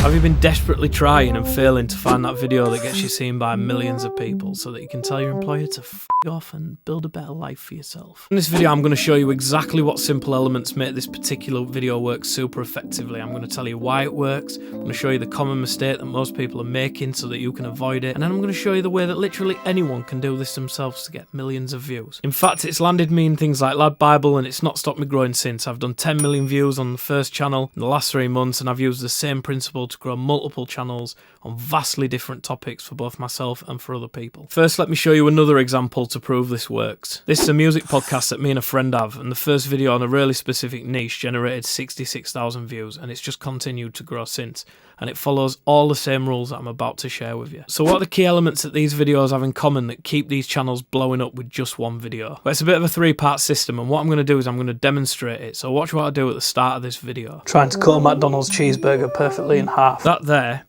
Have you been desperately trying and failing to find that video that gets you seen by millions of people so that you can tell your employer to f*** off and build a better life for yourself? In this video I'm going to show you exactly what simple elements make this particular video work super effectively. I'm going to tell you why it works, I'm going to show you the common mistake that most people are making so that you can avoid it, and then I'm going to show you the way that literally anyone can do this themselves to get millions of views. In fact, it's landed me in things like Lad Bible and it's not stopped me growing since. I've done 10 million views on the first channel in the last 3 months, and I've used the same principle to grow multiple channels on vastly different topics for both myself and for other people. First, let me show you another example to prove this works. This is a music podcast that me and a friend have, and the first video on a really specific niche generated 66,000 views, and it's just continued to grow since, and it follows all the same rules that I'm about to share with you. So what are the key elements that these videos have in common that keep these channels blowing up with just one video? Well, it's a bit of a 3-part system, and what I'm going to do is I'm going to demonstrate it. So watch what I do at the start of this video. Trying to cut a McDonald's cheeseburger perfectly in half. That there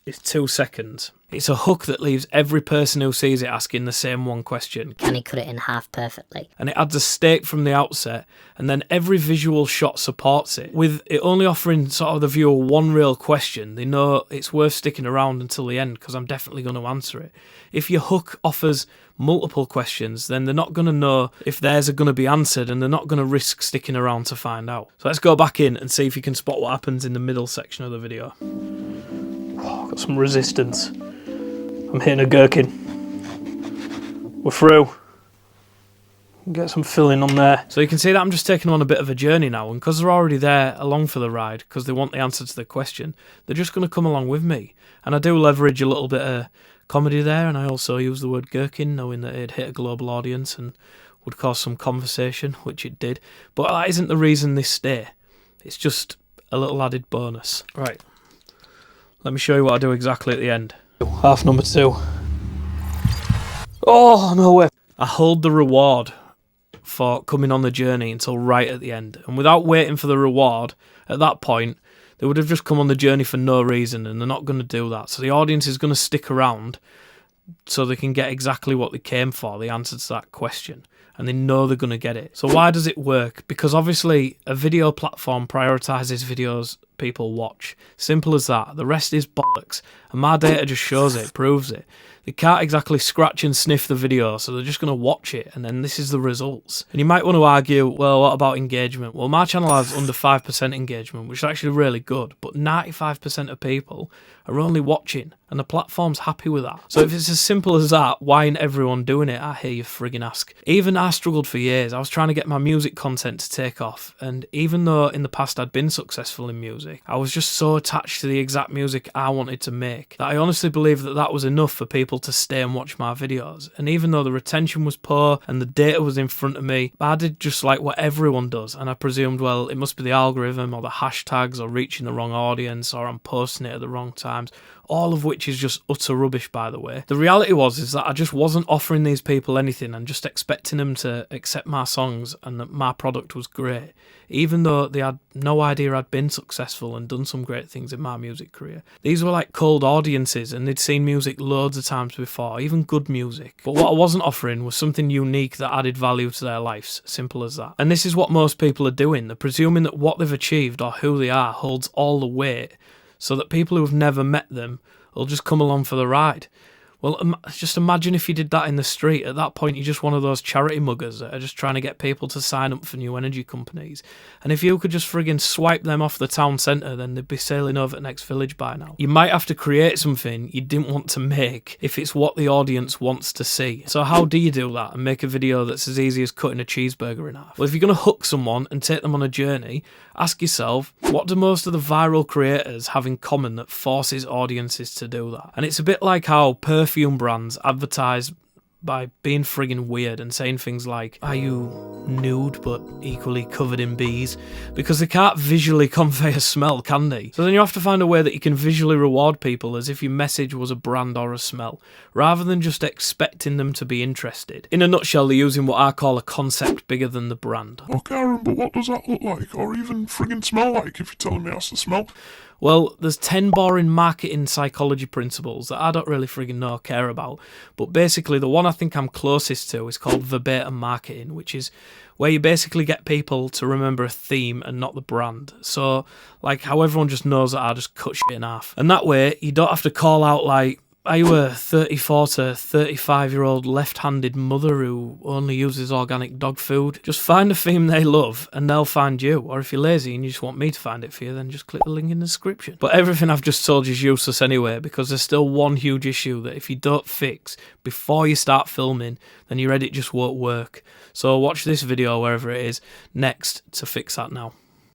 is 2 seconds. It's a hook that leaves every person who sees it asking the same one question. Can he cut it in half perfectly? And it adds a stake from the outset, and then every visual shot supports it. With it only offering sort of the viewer one real question, they know it's worth sticking around until the end because I'm definitely going to answer it. If your hook offers multiple questions, then they're not going to know if theirs are going to be answered, and they're not going to risk sticking around to find out. So let's go back in and see if you can spot what happens in the middle section of the video. Oh, got some resistance. I'm hitting a gherkin. We're through. Get some filling on there. So you can see that I'm just taking them on a bit of a journey now, and because they're already there along for the ride, because they want the answer to the question, they're just going to come along with me. And I do leverage a little bit of comedy there, and I also use the word gherkin, knowing that it'd hit a global audience and would cause some conversation, which it did. But that isn't the reason they stay. It's just a little added bonus. Right. Let me show you what I do exactly at the end. Half number 2. Oh, no way. I hold the reward for coming on the journey until right at the end. And without waiting for the reward, at that point, they would have just come on the journey for no reason, and they're not going to do that. So the audience is going to stick around so they can get exactly what they came for, the answer to that question. And they know they're going to get it. So why does it work? Because obviously a video platform prioritises videos people watch. Simple as that. The rest is bollocks. And my data just shows it, proves it. They can't exactly scratch and sniff the video, so they're just going to watch it, and then this is the results. And you might want to argue, well, what about engagement? Well, my channel has under 5% engagement, which is actually really good, but 95% of people are only watching, and the platform's happy with that. So if it's as simple as that, why ain't everyone doing it? I hear you friggin' ask. Even I struggled for years. I was trying to get my music content to take off, and even though in the past I'd been successful in music, I was just so attached to the exact music I wanted to make that I honestly believed that that was enough for people to stay and watch my videos. And even though the retention was poor and the data was in front of me, I did just like what everyone does, and I presumed, well, it must be the algorithm or the hashtags or reaching the wrong audience or I'm posting it at the wrong times, all of which is just utter rubbish, by the way. The reality is that I just wasn't offering these people anything and just expecting them to accept my songs and that my product was great, even though they had no idea I'd been successful and done some great things in my music career. These were like cold audiences, and they'd seen music loads of times before, even good music. But what I wasn't offering was something unique that added value to their lives, simple as that. And this is what most people are doing. They're presuming that what they've achieved or who they are holds all the weight, so that people who have never met them will just come along for the ride. Well, just imagine if you did that in the street. At that point, you're just one of those charity muggers that are just trying to get people to sign up for new energy companies. And if you could just friggin' swipe them off the town centre, then they'd be sailing over to the next village by now. You might have to create something you didn't want to make if it's what the audience wants to see. So how do you do that and make a video that's as easy as cutting a cheeseburger in half? Well, if you're going to hook someone and take them on a journey, ask yourself, what do most of the viral creators have in common that forces audiences to do that? And it's a bit like how perfume brands advertise by being friggin' weird and saying things like, are you nude but equally covered in bees? Because they can't visually convey a smell, can they? So then you have to find a way that you can visually reward people as if your message was a brand or a smell, rather than just expecting them to be interested. In a nutshell, they're using what I call a concept bigger than the brand. Okay, Aaron, but what does that look like, or even friggin' smell like, if you're telling me it has to smell? Well, there's 10 boring marketing psychology principles that I don't really friggin' know or care about. But basically, the one I think I'm closest to is called verbatim marketing, which is where you basically get people to remember a theme and not the brand. So, like how everyone just knows that I just cut shit in half. And that way, you don't have to call out like, are you a 34 to 35-year-old left-handed mother who only uses organic dog food? Just find a theme they love and they'll find you. Or if you're lazy and you just want me to find it for you, then just click the link in the description. But everything I've just told you is useless anyway, because there's still one huge issue that if you don't fix before you start filming, then your edit just won't work. So watch this video, wherever it is, next to fix that now.